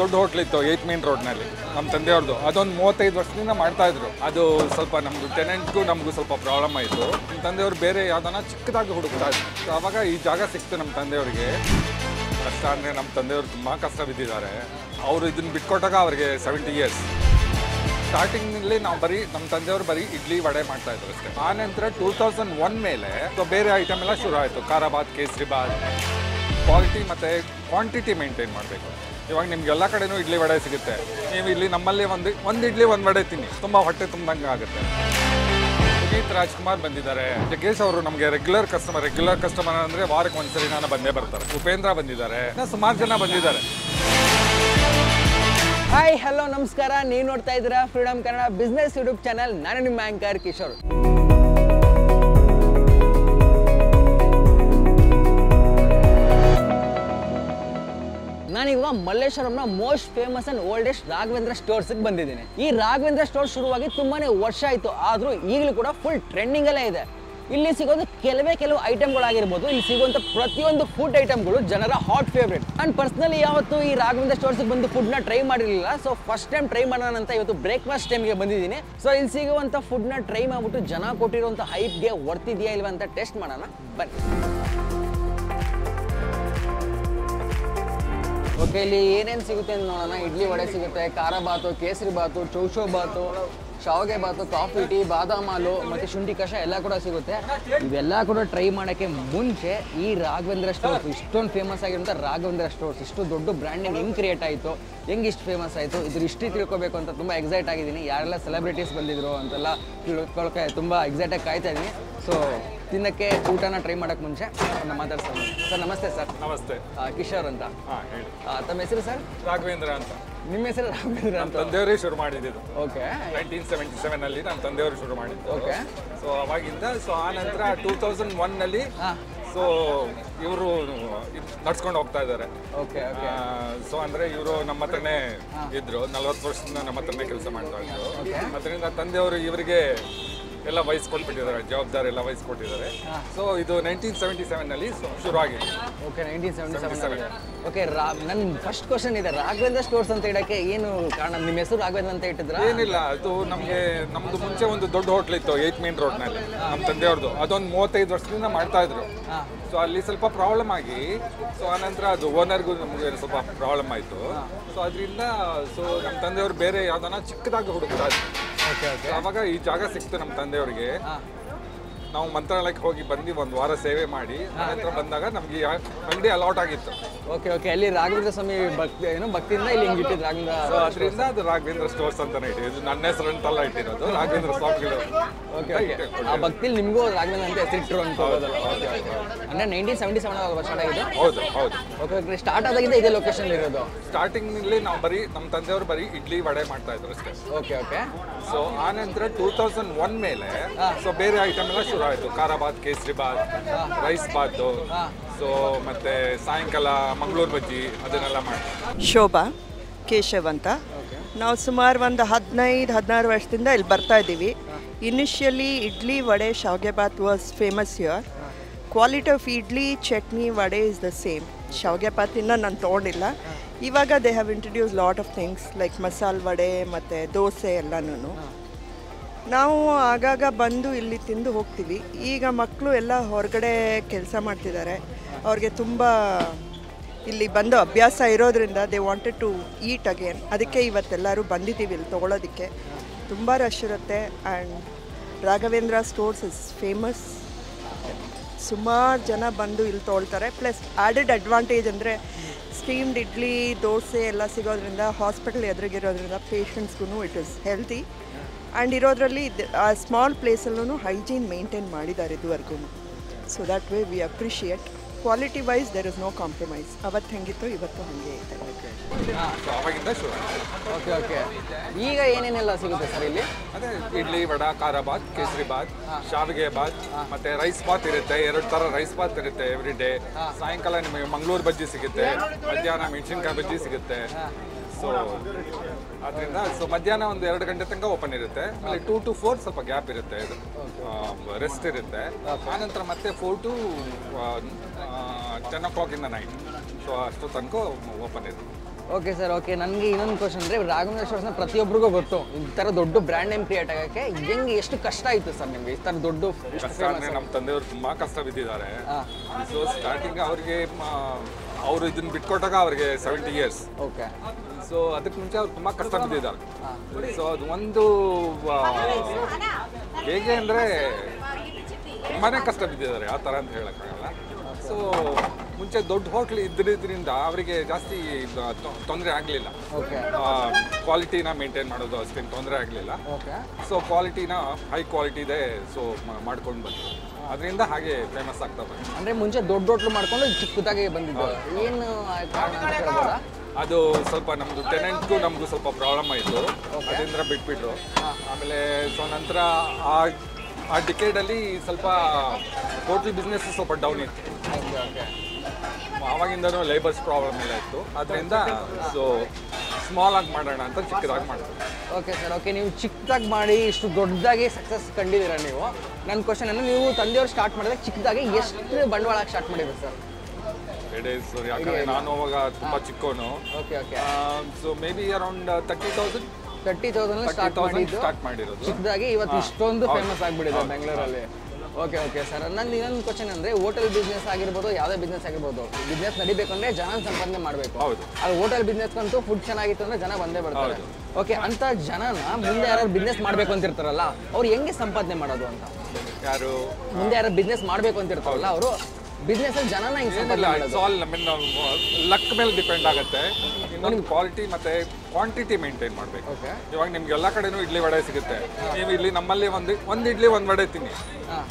ದೊಡ್ಡ ಹೋಟ್ಲ್ ಇತ್ತು 8 ಮೇನ್ ರೋಡ್ನಲ್ಲಿ ನಮ್ಮ ತಂದೆಯವ್ರದ್ದು. ಅದೊಂದು 35 ವರ್ಷದಿಂದ ಮಾಡ್ತಾಯಿದ್ರು. ಅದು ಸ್ವಲ್ಪ ನಮ್ಮದು ಟೆನೆಂಟ್ಗೂ ನಮಗೂ ಸ್ವಲ್ಪ ಪ್ರಾಬ್ಲಮ್ ಆಯಿತು. ನಮ್ಮ ತಂದೆಯವರು ಬೇರೆ ಯಾವುದನ್ನ ಚಿಕ್ಕದಾಗಿ ಹುಡುಕ್ತಾ ಇದ್ರು. ಆವಾಗ ಈ ಜಾಗ ಸಿಕ್ತು ನಮ್ಮ ತಂದೆಯವರಿಗೆ. ಕಷ್ಟ ಅಂದರೆ ನಮ್ಮ ತಂದೆಯವರು ತುಂಬ ಕಷ್ಟ ಬಿದ್ದಿದ್ದಾರೆ. ಅವರು ಇದನ್ನು ಬಿಟ್ಕೊಟ್ಟಾಗ ಅವ್ರಿಗೆ 70 ಇಯರ್ಸ್. ಸ್ಟಾರ್ಟಿಂಗ್ನಲ್ಲಿ ನಾವು ನಮ್ಮ ತಂದೆಯವರು ಬರೀ ಇಡ್ಲಿ ವಡೆ ಮಾಡ್ತಾಯಿದ್ರು ಅಷ್ಟೇ. ಆನಂತರ 2001 ಮೇಲೆ ಬೇರೆ ಐಟಮ್ ಎಲ್ಲ ಶುರು ಆಯಿತು. ಖಾರ ಬಾತ್, ಕೇಸರಿ ಬಾತ್. ಕ್ವಾಲಿಟಿ ಮತ್ತು ಕ್ವಾಂಟಿಟಿ ಮೇಂಟೈನ್ ಮಾಡಬೇಕು. ಇವಾಗ ನಿಮ್ಗೆ ಎಲ್ಲ ಕಡೆನೂ ಇಡ್ಲಿ ವಡೆ ಸಿಗುತ್ತೆ. ನೀವು ಇಲ್ಲಿ ನಮ್ಮಲ್ಲಿ ಒಂದು ಇಡ್ಲಿ ಒಂದು ವಡೆ ತಿನ್ನಿ, ತುಂಬ ಹೊಟ್ಟೆ ತುಂಬ್ದಂಗೆ ಆಗುತ್ತೆ. ಪುನೀತ್ ರಾಜ್ಕುಮಾರ್ ಬಂದಿದ್ದಾರೆ. ಜಗ್ಗೇಶ್ ಅವರು ನಮಗೆ ರೆಗ್ಯುಲರ್ ಕಸ್ಟಮರ್ ಅಂದರೆ ವಾರಕ್ಕೆ ಒಂದ್ಸರಿ ನಾನು ಬಂದೇ ಬರ್ತಾರೆ. ಉಪೇಂದ್ರ ಬಂದಿದ್ದಾರೆ. ಸುಮಾರು ಜನ ಬಂದಿದ್ದಾರೆ. ಹಾಯ್ ಹಲೋ ನಮಸ್ಕಾರ. ನೀವು ನೋಡ್ತಾ ಇದ್ದೀರಾ freedom Kannada business YouTube channel. ನಾನು ನಿಮ್ಮ ಆಂಕರ್ ಕಿಶೋರ್. ನಾನೀಗ ಮಲ್ಲೇಶ್ವರಂನ most famous and oldest Raghavendra ಸ್ಟೋರ್ಸ್ಗೆ ಬಂದಿದ್ದೀನಿ. ಈ ರಾಘವೇಂದ್ರ ಸ್ಟೋರ್ ಶುರುವಾಗಿ ತುಂಬಾನೇ ವರ್ಷ ಆಯಿತು, ಆದರೂ ಈಗಲೂ ಕೂಡ ಫುಲ್ ಟ್ರೆಂಡಿಂಗಲ್ಲೇ ಇದೆ. ಇಲ್ಲಿ ಸಿಗೋದು ಕೆಲವು ಐಟಮ್ಗಳಾಗಿರ್ಬೋದು. ಇಲ್ಲಿ ಸಿಗುವಂಥ ಪ್ರತಿಯೊಂದು ಫುಡ್ ಐಟಮ್ಗಳು ಜನರ ಹಾಟ್ ಫೇವ್ರೇಟ್. ನಾನು ಪರ್ಸ್ನಲಿ ಯಾವತ್ತು ಈ ರಾಘವೇಂದ್ರ ಸ್ಟೋರ್ಸ್ಗೆ ಬಂದು ಫುಡ್ನ ಟ್ರೈ ಮಾಡಿರಲಿಲ್ಲ. ಸೊ ಫಸ್ಟ್ ಟೈಮ್ ಟ್ರೈ ಮಾಡೋಣ ಅಂತ ಇವತ್ತು ಬ್ರೇಕ್ಫಾಸ್ಟ್ ಟೈಮ್ಗೆ ಬಂದಿದ್ದೀನಿ. ಸೊ ಇಲ್ಲಿ ಸಿಗುವಂಥ ಫುಡ್ನ ಟ್ರೈ ಮಾಡಿಬಿಟ್ಟು ಜನ ಕೊಟ್ಟಿರುವಂಥ ಹೈಪ್ಗೆ ವರ್ತಿದೆಯಾ ಇಲ್ವಾ ಅಂತ ಟೆಸ್ಟ್ ಮಾಡೋಣ ಬನ್ನಿ. ಓಕೆ, ಇಲ್ಲಿ ಏನೇನು ಸಿಗುತ್ತೆ ಅಂತ ನೋಡೋಣ. ಇಡ್ಲಿ ವಡೆ ಸಿಗುತ್ತೆ, ಖಾರ ಬಾತು, ಕೇಸರಿ ಬಾತು, ಚೌಚೌ ಬಾತು, ಶಾವಿಗೆ ಬಾತು, ಕಾಫಿ ಟೀ, ಬಾದಾಮ್ ಹಾಲು ಮತ್ತು ಶುಂಠಿ ಕಷಾಯ ಎಲ್ಲ ಕೂಡ ಸಿಗುತ್ತೆ. ಇವೆಲ್ಲ ಕೂಡ ಟ್ರೈ ಮಾಡೋಕ್ಕೆ ಮುಂಚೆ ಈ ರಾಘವೇಂದ್ರ ಸ್ಟೋರ್ಸ್, ಇಷ್ಟೊಂದು ಫೇಮಸ್ ಆಗಿರುವಂಥ ರಾಘವೇಂದ್ರ ಸ್ಟೋರ್ಸ್ ಇಷ್ಟು ದೊಡ್ಡ ಬ್ರ್ಯಾಂಡಿಂಗ್ ಹೆಂಗೆ ಕ್ರಿಯೇಟ್ ಆಯಿತು, ಹೆಂಗೆ ಇಷ್ಟು ಫೇಮಸ್ ಆಯಿತು, ಇದ್ರ ಹಿಸ್ಟ್ರಿ ತಿಳ್ಕೊಬೇಕು ಅಂತ ತುಂಬ ಎಕ್ಸೈಟ್ ಆಗಿದ್ದೀನಿ. ಯಾರೆಲ್ಲ ಸೆಲೆಬ್ರಿಟೀಸ್ ಬಂದಿದ್ರು ಅಂತೆಲ್ಲ ತಿಳ್ಕೊಳಕ್ಕೆ ತುಂಬ ಎಕ್ಸೈಟಾಗಿ ಕಾಯ್ತಾ ಇದ್ದೀನಿ. ಸೊ ತಿನ್ನಕ್ಕೆ ಊಟನ ಟ್ರೈ ಮಾಡೋಕ್ಕೆ ಮುಂಚೆ ನಾನು ಮಾತಾಡ್ತೀನಿ. ಸರ್ ನಮಸ್ತೆ. ಸರ್ ನಮಸ್ತೆ. ಕಿಶೋರ್ ಅಂತ. ಹಾಂ ಹೇಳಿ. ತಮ್ಮ ಹೆಸರು ಸರ್? ರಾಘವೇಂದ್ರ ಅಂತ. ನಿಮ್ಮ ಹೆಸರು ರಾಘವೇಂದ್ರ ಅಂತ? ತಂದೆಯವರೇ ಶುರು ಮಾಡಿದ್ದು. ಓಕೆ. 1977 ನಮ್ಮ ತಂದೆಯವರು ಶುರು ಮಾಡಿದ್ದು. ಓಕೆ. ಸೊ ಅವಾಗಿಂದ ಆ ನಂತರ 2001 ಸೊ ಇವರು ನಡ್ಸ್ಕೊಂಡು ಹೋಗ್ತಾ ಇದ್ದಾರೆ. ಓಕೆ. ಸೊ ಅಂದರೆ ಇವರು ನಮ್ಮ ಹತ್ರನೇ ಇದ್ರು. 40 ವರ್ಷದಿಂದ ನಮ್ಮ ಹತ್ರನೇ ಕೆಲಸ ಮಾಡ್ತಾ ಇದ್ರು. ಅದರಿಂದ ತಂದೆಯವರು ಇವರಿಗೆ ಎಲ್ಲ ವಹಿಸ್ಕೊಟ್ಬಿಟ್ಟಿದ್ದಾರೆ, ಜವಾಬ್ದಾರಿ ಎಲ್ಲ ವಹಿಸ್ಕೊಟ್ಟಿದ್ದಾರೆ. ಸೊ ಇದು 1977 ಶುರು ಆಗಿದೆ. ಓಕೆ, 1977. ಓಕೆ, ನನ್ನ ಫಸ್ಟ್ ಕ್ವಶನ್ ಇದೆ, ರಾಘವೇಂದ್ರ ಸ್ಟೋರ್ಸ್ ಅಂತ ಇಡಕ್ಕೆ ಏನು ಕಾರಣ? ನಿಮ್ಮ ಹೆಸರು ರಾಘವೇಂದ್ರ ಅಂತ ಇಟ್ಟಿದ್ರ? ಏನಿಲ್ಲ, ಅದು ನಮ್ದು ಮುಂಚೆ ಒಂದು ದೊಡ್ಡ ಹೋಟ್ಲ್ ಇತ್ತು 8 ಮೇನ್ ರೋಡ್ನಲ್ಲಿ ನಮ್ಮ ತಂದೆಯವ್ರದ್ದು. ಅದೊಂದು 35 ವರ್ಷದಿಂದ ಮಾಡ್ತಾ ಇದ್ರು. ಸೊ ಅಲ್ಲಿ ಸ್ವಲ್ಪ ಪ್ರಾಬ್ಲಮ್ ಆಗಿ ಸೊ ಆನಂತರ ಅದು ಓನರ್ಗೂ ನಮಗೆ ಸ್ವಲ್ಪ ಪ್ರಾಬ್ಲಮ್ ಆಯಿತು. ಸೊ ಅದರಿಂದ ಸೊ ನಮ್ಮ ತಂದೆಯವರು ಬೇರೆ ಯಾವ್ದಾನ ಚಿಕ್ಕದಾಗಿ ಹುಡುಕ್ತಾ ಇದ್ರು. ಆವಾಗ ಈ ಜಾಗ ಸಿಕ್ತು ನಮ್ಮ ತಂದೆಯವರಿಗೆ. ನಾವು ಮಂತ್ರಾಲಯಕ್ಕೆ ಹೋಗಿ ಬಂದು ಒಂದು ವಾರ ಸೇವೆ ಮಾಡಿ ನಂತರ ಬಂದಾಗ ನಮ್ಗೆ ಅಂಗಡಿ ಅಲಾಟ್ ಆಗಿತ್ತು. ಓಕೆ. ಅಲ್ಲಿ ರಾಘವೇಂದ್ರ ಸ್ವಾಮಿ ಭಕ್ತಿಯಿಂದ ಇಲ್ಲಿ ಹಿಂಗೆ ಇಟ್ಟಿದ್ದು ರಾಘವೇಂದ್ರ. ಸೊ ಅದರಿಂದ ಅದು ರಾಘವೇಂದ್ರ ಸ್ಟೋರ್ಸ್ ಅಂತಾನೆ ಇಟ್ಟಿದ್ದು. ನನ್ನ ಹೆಸರು ಅಂತಲ್ಲ ಇಟ್ಟಿರೋದು, ರಾಘವೇಂದ್ರ ಸ್ವಾಮಿಗಳು. ಓಕೆ. ಆ ಭಕ್ತಿಲಿ ನಿಮಗೂ ರಾಘವೇಂದ್ರ ಅಂತ ಹೆಸರಿಟ್ಟರು ಅಂತ ಹೋಗೋದಲ್ಲ? ಅಂದರೆ 1977 ಸ್ಟಾರ್ಟ್ ಆಗಿದೆ? ಹೌದು. ಓಕೆ. ಸ್ಟಾರ್ಟ್ ಆದಾಗಿಂದ ಇದೇ ಲೊಕೇಶನ್ ಇರೋದು? ಸ್ಟಾರ್ಟಿಂಗ್ನಲ್ಲಿ ನಾವು ನಮ್ಮ ತಂದೆಯವರು ಬರೀ ಇಡ್ಲಿ ವಡೆ ಮಾಡ್ತಾ ಇದ್ರು ಅಷ್ಟೇ. ಓಕೆ. ಸೊ ಆನಂತರ 2001 ಮೇಲೆ ಸೊ ಬೇರೆ ಐಟಮ್ ಎಲ್ಲ ಶುರು ಆಯಿತು. ಖಾರ ಬಾತ್, ಕೇಸರಿ ಬಾತ್, ರೈಸ್ ಬಾತು, ಸೊ ಮತ್ತೆ ಸಾಯಂಕಾಲ ಮಂಗಳೂರು ಬಜ್ಜಿ ಅದನ್ನೆಲ್ಲ ಮಾಡಿ. ಶೋಭಾ ಕೇಶವ್ ಅಂತ. ನಾವು ಸುಮಾರು ಒಂದು 15-16 ವರ್ಷದಿಂದ ಇಲ್ಲಿ ಬರ್ತಾ ಇದ್ದೀವಿ. Initially idli vada shavige bath was famous here. Quality of idli chutney vada is the same. Shavige bath ಇನ್ನೂ ನಾನು ತೊಗೊಂಡಿಲ್ಲ. ಇವಾಗ they have introduce lot of things like masala vada ಮತ್ತು ದೋಸೆ ಎಲ್ಲನೂ. ನಾವು ಆಗಾಗ ಬಂದು ಇಲ್ಲಿ ತಿಂದು ಹೋಗ್ತೀವಿ. ಈಗ ಮಕ್ಕಳು ಎಲ್ಲ ಹೊರಗಡೆ ಕೆಲಸ ಮಾಡ್ತಿದ್ದಾರೆ. ಅವ್ರಿಗೆ ತುಂಬ ಇಲ್ಲಿ ಬಂದು ಅಭ್ಯಾಸ ಇರೋದ್ರಿಂದ they wanted to eat again. ಅದಕ್ಕೆ ಇವತ್ತೆಲ್ಲರೂ ಬಂದಿದ್ದೀವಿ ಇಲ್ಲಿ ತೊಗೊಳೋದಕ್ಕೆ. ತುಂಬ ರಶ್ ಇರುತ್ತೆ. And Raghavendra stores is famous. ಸುಮಾರು ಜನ ಬಂದು ಇಲ್ಲಿ ತೊಗೊಳ್ತಾರೆ. ಪ್ಲಸ್ ಆ್ಯಡೆಡ್ ಅಡ್ವಾಂಟೇಜ್ ಅಂದರೆ ಸ್ಟೀಮ್ಡ್ ಇಡ್ಲಿ ದೋಸೆ ಎಲ್ಲ ಸಿಗೋದ್ರಿಂದ ಹಾಸ್ಪಿಟಲ್ ಎದುರಿಗಿರೋದ್ರಿಂದ ಪೇಷಂಟ್ಸ್ಗೂ ಇಟ್ ಇಸ್ ಹೆಲ್ತಿ. ಆ್ಯಂಡ್ ಇರೋದ್ರಲ್ಲಿ ಆ ಸ್ಮಾಲ್ ಪ್ಲೇಸಲ್ಲೂ ಹೈಜೀನ್ ಮೇಂಟೈನ್ ಮಾಡಿದ್ದಾರೆ ಇದುವರೆಗೂ. So that way we appreciate. Quality wise there is no compromise. ಅವತ್ತು ಹೆಂಗಿತ್ತು ಇವತ್ತು ಹಾಗೆ ಇದೆ. ಓಕೆ. ಈಗ ಏನೇನೆಲ್ಲ ಸಿಗುತ್ತೆ ಸರ್ ಇಲ್ಲಿ? ಅದೇ ಇಡ್ಲಿ ವಡ, ಖಾರ ಬಾತ್, ಕೇಸರಿ ಬಾತ್, ಶಾವಿಗೆ ಬಾತ್, ಮತ್ತೆ ರೈಸ್ ಬಾತ್ ಇರುತ್ತೆ. 2 ಥರ ರೈಸ್ ಬಾತ್ ಇರುತ್ತೆ ಎವ್ರಿ ಡೇ. ಸಾಯಂಕಾಲ ನಿಮಗೆ ಮಂಗಳೂರು ಬಜ್ಜಿ ಸಿಗುತ್ತೆ, ಮಧ್ಯಾಹ್ನ ಮೆಣಸಿನ್ಕಾಯಿ ಬಜ್ಜಿ ಸಿಗುತ್ತೆ. ಸೊ ಅದರಿಂದ ಸೊ ಮಧ್ಯಾಹ್ನ ಒಂದು 2 ಗಂಟೆ ತನಕ ಓಪನ್ ಇರುತ್ತೆ. ಆಮೇಲೆ 2 to 4 ಸ್ವಲ್ಪ ಗ್ಯಾಪ್ ಇರುತ್ತೆ, ಇದು ರೆಸ್ಟ್ ಇರುತ್ತೆ. ಆನಂತರ ಮತ್ತೆ 4 to 10 o'clock in the night. So ಅಷ್ಟು ತನಕ ಓಪನ್ ಇರುತ್ತೆ. Okay sir, okay. ನನಗೆ ಇನ್ನೊಂದು ಕ್ವಶನ್ ಅಂದರೆ ರಾಘವೇಂದ್ರ ಸ್ಟೋರ್ಸ್ನ ಪ್ರತಿಯೊಬ್ಬರಿಗೂ ಗೊತ್ತು, ಈ ಥರ ದೊಡ್ಡ ಬ್ರ್ಯಾಂಡ್ ನೇಮ್ ಕ್ರಿಯೇಟ್ ಆಗೋಕ್ಕೆ ಹೆಂಗೆ ಎಷ್ಟು ಕಷ್ಟ ಆಯಿತು ಸರ್ ನಿಮಗೆ ಈ ಥರ ದೊಡ್ಡ ಕಷ್ಟ ಅಂದರೆ ನಮ್ಮ ತಂದೆಯವರು ತುಂಬ ಕಷ್ಟ ಬಿದ್ದಿದ್ದಾರೆ. ಸೊ ಸ್ಟಾರ್ಟಿಂಗ್ ಅವ್ರಿಗೆ ಅವರು ಇದನ್ನ ಬಿಟ್ಕೊಟ್ಟಾಗ ಅವ್ರಿಗೆ 70 years. ಓಕೆ. ಸೊ ಅದಕ್ಕೆ ಮುಂಚೆ ಅವ್ರು ತುಂಬ ಕಷ್ಟ ಬಿದ್ದಿದ್ದಾರೆ. ಸೊ ಅದು ಒಂದು ಹೇಗೆ ಅಂದರೆ ತುಂಬಾ ಕಷ್ಟ ಬಿದ್ದಿದ್ದಾರೆ ಆ ಥರ ಅಂತ ಹೇಳೋಕ್ಕಾಗಲ್ಲ. ಸೊ ಮುಂಚೆ ದೊಡ್ಡ ಹೋಟ್ಲ್ ಇದ್ರಿಂದ ಅವರಿಗೆ ಜಾಸ್ತಿ ತೊಂದರೆ ಆಗಲಿಲ್ಲ. ಓಕೆ. ಕ್ವಾಲಿಟಿನ ಮೇಂಟೈನ್ ಮಾಡೋದು ಅಷ್ಟೇನು ತೊಂದರೆ ಆಗಲಿಲ್ಲ. ಓಕೆ. ಸೊ ಕ್ವಾಲಿಟಿನ ಹೈ ಕ್ವಾಲಿಟಿದೆ ಸೊ ಮಾಡ್ಕೊಂಡು ಬಂದರು. ಅದರಿಂದ ಹಾಗೆ ಫೇಮಸ್ ಆಗ್ತಾ ಬಂತು. ಅಂದರೆ ಮುಂಚೆ ದೊಡ್ಡ ಹೋಟ್ಲು ಮಾಡ್ಕೊಂಡು ಚಿಕ್ಕದಾಗಿ ಬಂದಿದ್ದು, ಏನು ಕಾರಣ ಅಂತ ಹೇಳ್ಬೋದಾ? ಅದು ಸ್ವಲ್ಪ ನಮ್ಮದು ಟೆನೆಂಟ್ಗೂ ನಮಗೂ ಸ್ವಲ್ಪ ಪ್ರಾಬ್ಲಮ್ ಆಯಿತು, ಅದರಿಂದ ಬಿಟ್ಬಿಟ್ರು. ಆಮೇಲೆ ಸೊ ನಂತರ ಆ ಡಿಕೇಡಲ್ಲಿ ಸ್ವಲ್ಪ ಹೋಟ್ಲ್ ಬಿಸ್ನೆಸ್ ಸ್ವಲ್ಪ ಡೌನ್ ಇತ್ತು. ಓಕೆ. ಓಕೆ. ಆವಾಗಿಂದನೂ ಲೇಬರ್ಸ್ ಪ್ರಾಬ್ಲಮ್ ಎಲ್ಲ ಇತ್ತು. ಅದರಿಂದ ಸೊ ಸ್ಮಾಲ್ ಆಗಿ ಮಾಡೋಣ ಅಂತ ಚಿಕ್ಕದಾಗಿ ಮಾಡ್ತೀವಿ. Okay sir, okay. ನೀವು ಚಿಕ್ಕದಾಗಿ ಮಾಡಿ ಇಷ್ಟು ದೊಡ್ಡದಾಗಿ ಸಕ್ಸಸ್ ಕಂಡಿದ್ದೀರಾ ನೀವು. ನನ್ನ ಕ್ವಶನ್ ಅಂದರೆ ನೀವು ತಂದೆಯವರು ಸ್ಟಾರ್ಟ್ ಮಾಡಿದಾಗ ಚಿಕ್ಕದಾಗಿ ಎಷ್ಟು ಬಂಡವಾಳ ಸ್ಟಾರ್ಟ್ ಮಾಡಿದ್ರು ಸರ್? ಯಾಕಂದರೆ ನಾನು ಅವಾಗ ತುಂಬ ಚಿಕ್ಕವನು. Okay. Okay. So maybe around 30,000 start ಮಾಡಿರೋದು ಚಿಕ್ಕದಾಗಿ ಇವತ್ತು ಇಷ್ಟೊಂದು ಫೇಮಸ್ ಆಗಿಬಿಟ್ಟಿದೆ ಬೆಂಗಳೂರಲ್ಲಿ. ಓಕೆ. ಓಕೆ ಸರ್, ನನ್ನ ಇನ್ನೊಂದು ಕ್ವಶನ್ ಅಂದರೆ ಹೋಟೆಲ್ ಬಿಸ್ನೆಸ್ ಆಗಿರ್ಬೋದು, ಯಾವುದೇ ಬಿಸ್ನೆಸ್ ಆಗಿರ್ಬೋದು, ಬಿಸ್ನೆಸ್ ನಡಿಬೇಕಂದ್ರೆ ಜನ ಸಂಪಾದನೆ ಮಾಡಬೇಕು. ಹೌದು. ಅದು ಹೋಟೆಲ್ ಬಿಸ್ನೆಸ್ಗಂತೂ ಫುಡ್ ಚೆನ್ನಾಗಿತ್ತು ಅಂದರೆ ಜನ ಬಂದೇ ಬರ್ತಾರೆ. ಓಕೆ. ಅಂತ ಜನನ ಮುಂದೆ ಯಾರು ಬಿಸ್ನೆಸ್ ಮಾಡಬೇಕು ಅಂತಿರ್ತಾರಲ್ಲ, ಅವ್ರು ಹೆಂಗೆ ಸಂಪಾದನೆ ಮಾಡೋದು ಅಂತ? ಯಾರು ಮುಂದೆ ಯಾರು ಬಿಸ್ನೆಸ್ ಮಾಡಬೇಕು ಅಂತಿರ್ತಾರಲ್ಲ, ಅವರು ಬಿಸ್ನೆಸ್ ಜನನ ಹಿಂಗೆ ಸಂಪಾದನೆ ಮಾಡೋದು? ಆಲ್ ಲಕ್ ಮೇಲೆ ಡಿಪೆಂಡ್ ಆಗುತ್ತೆ. ಇನ್ನೊಂದು ಕ್ವಾಲಿಟಿ ಮತ್ತೆ ಕ್ವಾಂಟಿಟಿ ಮೇಂಟೈನ್ ಮಾಡಬೇಕು. ಓಕೆ. ಇವಾಗ ನಿಮ್ಗೆ ಎಲ್ಲ ಕಡೆನೂ ಇಡ್ಲಿ ವಡೆ ಸಿಗುತ್ತೆ. ನೀವು ಇಲ್ಲಿ ನಮ್ಮಲ್ಲಿ ಒಂದು ಇಡ್ಲಿ ಒಂದು ವಡೆ ತಿನ್ನಿ, ಹಾಂ,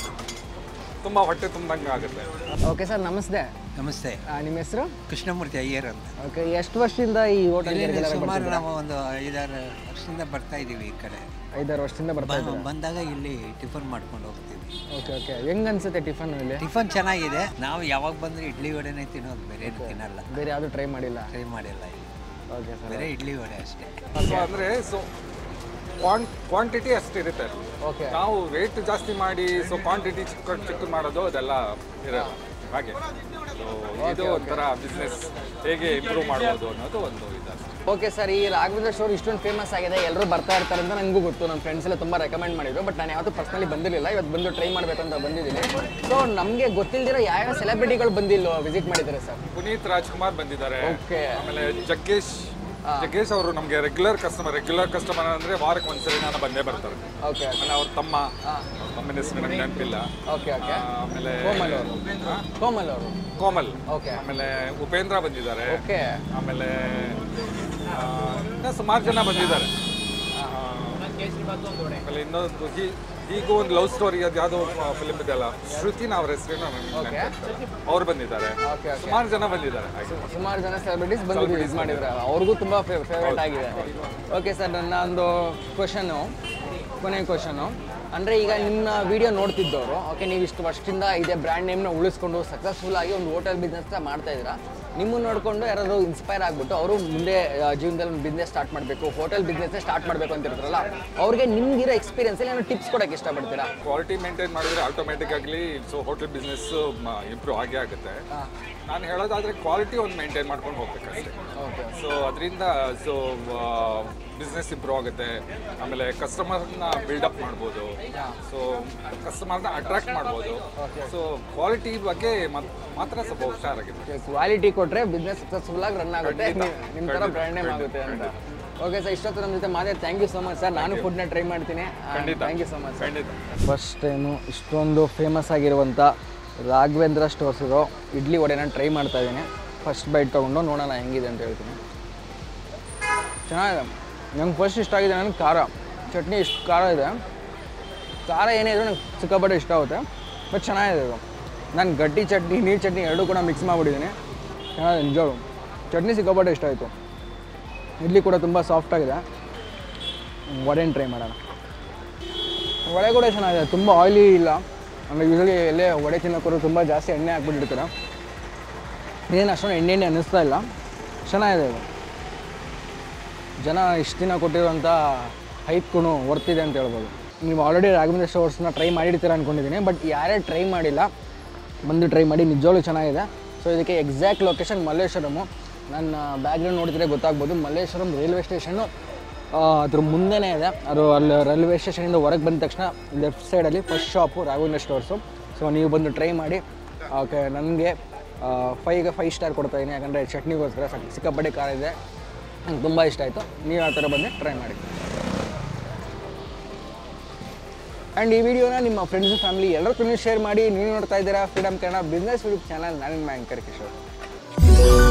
ತುಂಬ ಹೊಟ್ಟೆ ತುಂಬ್ದಂಗೆ ಆಗುತ್ತೆ. ಓಕೆ ಸರ್, ನಮಸ್ತೆ. ನಮಸ್ತೆ. ನಿಮ್ಮ ಹೆಸರು? ಕೃಷ್ಣಮೂರ್ತಿ ಅಯ್ಯರ್ ಅಂತ. ಓಕೆ. ಎಷ್ಟು ವರ್ಷದಿಂದ ಈ ಹೋಟೆಲ್? ಸುಮಾರು ನಾವು ಒಂದು 5-6 ವರ್ಷದಿಂದ ಬರ್ತಾ ಇದ್ದೀವಿ ಈ ಕಡೆ. 5-6 ವರ್ಷದಿಂದ ಬರ್ತಾ ಇದ್ದೀವಿ. ಬಂದಾಗ ಇಲ್ಲಿ ಟಿಫನ್ ಮಾಡ್ಕೊಂಡು ಹೋಗ್ತೀವಿ. ಓಕೆ. ಓಕೆ. ಹೆಂಗ್ ಅನ್ಸುತ್ತೆ ಟಿಫನ್ ಇಲ್ಲಿ? ಟಿಫನ್ ಚೆನ್ನಾಗಿದೆ. ನಾವು ಯಾವಾಗ ಬಂದ್ರೆ ಇಡ್ಲಿ ವಡೆನೇ ತಿನ್ನೋದು, ಬೇರೆ ತಿನ್ನಲ್ಲ. ಬೇರೆ ಯಾವುದು ಟ್ರೈ ಮಾಡಿಲ್ಲ? ಟ್ರೈ ಮಾಡಿಲ್ಲ ಇಲ್ಲಿ. Okay sir. ಬೇರೆ ಇಡ್ಲಿ ವಡೆ ಅಷ್ಟೇ. ಸೊ ಅಂದರೆ ಸೊ ಕ್ವಾಂಟಿಟಿ ಅಷ್ಟಿರುತ್ತೆ. ಓಕೆ. ನಾವು ರೇಟ್ ಜಾಸ್ತಿ ಮಾಡಿ ಸೊ ಕ್ವಾಂಟಿಟಿ ಚಿಕ್ಕ ಮಾಡೋದು ಅದೆಲ್ಲ ಇರಲ್ಲ. ಹಾಗೆ ಸೊ ಇದು ಒಂಥರ ಬಿಸ್ನೆಸ್ ಹೇಗೆ ಇಂಪ್ರೂವ್ ಮಾಡ್ಬೋದು ಅನ್ನೋದು ಒಂದು ಇದೆ. ಓಕೆ ಸರ್, ಈ ರಾಘವೇಂದ್ರ ಸ್ಟೋರ್ ಇಷ್ಟೊಂದು ಫೇಮಸ್ ಆಗಿದೆ, ಎಲ್ಲರೂ ಬರ್ತಾ ಇರ್ತಾರೆ ಅಂತ ನನಗೂ ಗೊತ್ತು. ನನ್ನ ಫ್ರೆಂಡ್ಸ್ ಎಲ್ಲ ತುಂಬ ರೆಕಮೆಂಡ್ ಮಾಡಿದ್ರು, ಬಟ್ ನಾನು ಯಾವತ್ತೂ ಪರ್ಸ್ನಲಿ ಬಂದಿರಲಿಲ್ಲ. ಇವತ್ತು ಬಂದು ಟ್ರೈ ಮಾಡಬೇಕಂತ ಬಂದಿದ್ದೀನಿ. ಸೊ ನಮಗೆ ಗೊತ್ತಿಲ್ದಿರೋ ಯಾವ ಸೆಲೆಬ್ರಿಟಿಗಳು ಬಂದಿಲ್ಲ ವಿಸಿಟ್ ಮಾಡಿದ್ದಾರೆ ಸರ್? ಪುನೀತ್ ರಾಜ್ಕುಮಾರ್ ಬಂದಿದ್ದಾರೆ. ಓಕೆ. ಆಮೇಲೆ ಜಗ್ಗೇಶ್ ಅವರು ನಮಗೆ ರೆಗ್ಯುಲರ್ ಕಸ್ಟಮರ್ ಅಂದರೆ ವಾರಕ್ಕೆ ಒಂದ್ಸರಿ ನಾನು ಬಂದೇ ಬರ್ತಾರೆ. ಓಕೆ. ಆಮೇಲೆ ಅವ್ರ ತಮ್ಮನ ಹೆಸರು ನನಗೆ ನೆನಪಿಲ್ಲ. ಓಕೆ. ಓಕೆ. ಆಮೇಲೆ ಕೋಮಲ್. ಓಕೆ. ಆಮೇಲೆ ಉಪೇಂದ್ರ ಬಂದಿದ್ದಾರೆ. ಓಕೆ. ಆಮೇಲೆ ಸುಮಾರು ಜನ ಬಂದಿದ್ದಾರೆ. ಆಮೇಲೆ ಇನ್ನೊಂದು ಹೀಗೂ ಒಂದು ಲವ್ ಸ್ಟೋರಿ ಅದು ಯಾವುದೋ ಫಿಲ್ಮ್ ಇದೆಯಲ್ಲ, ಶ್ರುತಿನ ಅವ್ರ ಹೆಸರೇನು ಅವ್ರು ಬಂದಿದ್ದಾರೆ. ಸುಮಾರು ಜನ ಬಂದಿದ್ದಾರೆ. ಸುಮಾರು ಜನ ಸೆಲೆಬ್ರಿಟೀಸ್ ಬಂದು ವಿಸಿಟ್ ಮಾಡಿದ್ದಾರೆ, ಅವ್ರಿಗೂ ತುಂಬ ಫೇವ್ರೇಟ್ ಆಗಿದೆ. ಓಕೆ ಸರ್, ನನ್ನ ಒಂದು ಕೊನೆಯ ಕ್ವಶನು ಅಂದರೆ ಈಗ ನಿಮ್ಮ ವಿಡಿಯೋ ನೋಡ್ತಿದ್ದವರು, ಓಕೆ, ನೀವು ಇಷ್ಟು ವರ್ಷದಿಂದ ಇದೇ ಬ್ರ್ಯಾಂಡ್ ನೇಮ್ನ ಉಳಿಸ್ಕೊಂಡು ಸಕ್ಸಸ್ಫುಲ್ ಆಗಿ ಒಂದು ಹೋಟೆಲ್ ಬಿಸ್ನೆಸ್ನ ಮಾಡ್ತಾ ಇದ್ದೀರಾ. ನಿಮ್ಮನ್ನು ನೋಡಿಕೊಂಡು ಯಾರಾದರೂ ಇನ್ಸ್ಪೈರ್ ಆಗಿಬಿಟ್ಟು ಅವರು ಮುಂದೆ ಜೀವನದಲ್ಲಿ ಒಂದು ಬಿಸ್ನೆಸ್ ಸ್ಟಾರ್ಟ್ ಮಾಡಬೇಕು, ಹೋಟೆಲ್ ಬಿಸ್ನೆಸ್ನೇ ಸ್ಟಾರ್ಟ್ ಮಾಡಬೇಕು ಅಂತ ಇರ್ತಾರಲ್ಲ, ಅವ್ರಿಗೆ ನಿಮ್ಗಿರೋ ಎಕ್ಸ್ಪೀರಿಯನ್ಸಲ್ಲಿ ಏನೋ ಟಿಪ್ಸ್ ಕೊಡೋಕ್ಕೆ ಇಷ್ಟಪಡ್ತೀರಾ? ಕ್ವಾಲಿಟಿ ಮೇಂಟೈನ್ ಮಾಡಿದ್ರೆ ಆಟೋಮೆಟಿಕ್ ಆಗಲಿ ಸೊ ಹೋಟೆಲ್ ಬಿಸ್ನೆಸ್ ಇಂಪ್ರೂವ್ ಆಗೇ ಆಗುತ್ತೆ. ನಾನು ಹೇಳೋದಾದರೆ ಕ್ವಾಲಿಟಿ ಒಂದು ಮೇಂಟೈನ್ ಮಾಡ್ಕೊಂಡು ಹೋಗ್ಬೇಕಷ್ಟೇ. ಸೊ ಅದರಿಂದ ಸೊ ಬಿಸ್ನೆಸ್ ಇಂಪ್ರೂವ್ ಆಗುತ್ತೆ. ಆಮೇಲೆ ಕಸ್ಟಮರ್ನ ಬಿಲ್ಡಪ್ ಮಾಡ್ಬೋದು, ಸೊ ಕಸ್ಟಮರ್ನ ಅಟ್ರಾಕ್ಟ್ ಮಾಡ್ಬೋದು. ಸೊ ಕ್ವಾಲಿಟಿ ಬಗ್ಗೆ ಮಾತ್ರ ಸ್ವಲ್ಪ ಹುಷಾರಾಗಿದೆ. ಕ್ವಾಲಿಟಿ ಕೊಟ್ಟರೆ ಬಿಸ್ನೆಸ್ ಸಕ್ಸಸ್ಫುಲ್ ಆಗಿ ರನ್ ಆಗುತ್ತೆ, ನಿಮ್ಮ ಥರ ಬ್ರ್ಯಾಂಡ್ ನೇಮ್ ಆಗುತ್ತೆ ಅಂತ. ಓಕೆ ಸರ್, ಇಷ್ಟೊತ್ತು ನಮ್ಮ ಜೊತೆ ಮಾತಾಡಿ thank you so much sir. ನಾನು ಫುಡ್ನ ಟ್ರೈ ಮಾಡ್ತೀನಿ. Thank you so much. First time ಇಷ್ಟೊಂದು ಫೇಮಸ್ ಆಗಿರುವಂಥ ರಾಘವೇಂದ್ರ ಸ್ಟೋರ್ಸ್ ಇರೋ ಇಡ್ಲಿ ವಡೆನ ಟ್ರೈ ಮಾಡ್ತಾ ಇದ್ದೀನಿ. ಫಸ್ಟ್ ಬೈಟ್ ತೊಗೊಂಡು ನೋಡೋಣ ಹೆಂಗಿದೆ ಅಂತ ಹೇಳ್ತೀನಿ. ಚೆನ್ನಾಗಿದೆ. ನಂಗೆ ಫಸ್ಟ್ ಇಷ್ಟ ಆಗಿದೆ ನನಗೆ ಖಾರ ಚಟ್ನಿ. ಇಷ್ಟು ಖಾರ ಇದೆ, ಖಾರ ಏನೇ ಇದ್ರೂ ನಂಗೆ ಸಿಕ್ಕಾಪಟ್ಟೆ ಇಷ್ಟ ಆಗುತ್ತೆ. ಬಟ್ ಚೆನ್ನಾಗಿದೆ ಇದು. ನಾನು ಗಟ್ಟಿ ಚಟ್ನಿ, ನೀರು ಚಟ್ನಿ ಎರಡೂ ಕೂಡ ಮಿಕ್ಸ್ ಮಾಡಿಬಿಟ್ಟಿದ್ದೀನಿ. ಚೆನ್ನಾಗಿದೆ ನಿಜವಾಗ್ಲೂ. ಚಟ್ನಿ ಸಿಕ್ಕಾಪಟ್ಟೆ ಇಷ್ಟ ಆಯಿತು. ಇಡ್ಲಿ ಕೂಡ ತುಂಬ ಸಾಫ್ಟಾಗಿದೆ. ವಡೆನ ಟ್ರೈ ಮಾಡೋಣ. ವಡೆ ಕೂಡ ಚೆನ್ನಾಗಿದೆ, ತುಂಬ ಆಯಿಲಿ ಇಲ್ಲ. ಅಂದರೆ ಯೂಸಲಿ ಎಲ್ಲೇ ವಡೆ ತಿನ್ನೋಕ್ಕೂ ತುಂಬ ಜಾಸ್ತಿ ಎಣ್ಣೆ ಹಾಕ್ಬಿಟ್ಟಿರ್ತಾರೆ, ಏನು ಅಷ್ಟೊಂದು ಎಣ್ಣೆ ಅನ್ನಿಸ್ತಾ ಇಲ್ಲ. ಚೆನ್ನಾಗಿದೆ ಇದು. ಜನ ಇಷ್ಟು ದಿನ ಕೊಟ್ಟಿರೋಂಥ ಹೈಪ್ಗೂ ವರ್ತಿದೆ ಅಂತ ಹೇಳ್ಬೋದು. ನೀವು ಆಲ್ರೆಡಿ ರಾಘವೇಂದ್ರ ಸ್ಟೋರ್ಸ್ನ ಟ್ರೈ ಮಾಡಿರ್ತೀರ ಅಂದ್ಕೊಂಡಿದ್ದೀನಿ, ಬಟ್ ಯಾರೇ ಟ್ರೈ ಮಾಡಿಲ್ಲ ಬಂದು ಟ್ರೈ ಮಾಡಿ, ನಿಜವಾಗ್ಲೂ ಚೆನ್ನಾಗಿದೆ. ಸೊ ಇದಕ್ಕೆ ಎಕ್ಸಾಕ್ಟ್ ಲೊಕೇಶನ್ ಮಲ್ಲೇಶ್ವರಮು. ನನ್ನ ಬ್ಯಾಕ್ಗ್ರೌಂಡ್ ನೋಡಿದ್ರೆ ಗೊತ್ತಾಗ್ಬೋದು, ಮಲ್ಲೇಶ್ವರಂ ರೈಲ್ವೆ ಸ್ಟೇಷನ್ನು ಅದ್ರ ಮುಂದೆನೇ ಇದೆ. ಅದು ಅಲ್ಲಿ ರೈಲ್ವೆ ಸ್ಟೇಷನಿಂದ ಹೊರಗೆ ಬಂದ ತಕ್ಷಣ ಲೆಫ್ಟ್ ಸೈಡಲ್ಲಿ first shop Raghavendra stores. So ನೀವು ಬಂದು ಟ್ರೈ ಮಾಡಿ. ಓಕೆ, ನನಗೆ 5 ಸ್ಟಾರ್ ಕೊಡ್ತಾಯಿದ್ದೀನಿ, ಯಾಕಂದರೆ ಚಟ್ನಿಗೋಸ್ಕರ ಸಿಕ್ಕಾಪಟ್ಟೆ ಖಾರ ಇದೆ, ನಂಗೆ ತುಂಬ ಇಷ್ಟ ಆಯಿತು. ನೀವು ಆ ಥರ ಬಂದು ಟ್ರೈ ಮಾಡಿ. ಆ್ಯಂಡ್ ಈ ವಿಡಿಯೋನ ನಿಮ್ಮ ಫ್ರೆಂಡ್ಸ್ ಫ್ಯಾಮಿಲಿ ಎಲ್ಲರ ಶೇರ್ ಮಾಡಿ. ನೀವು ನೋಡ್ತಾ ಇದ್ದೀರಾ freedom Kannada business YouTube channel. ನಾನು ನಿಮ್ಮ ಆ್ಯಂಕರ್ ಕಿಶೋರ್.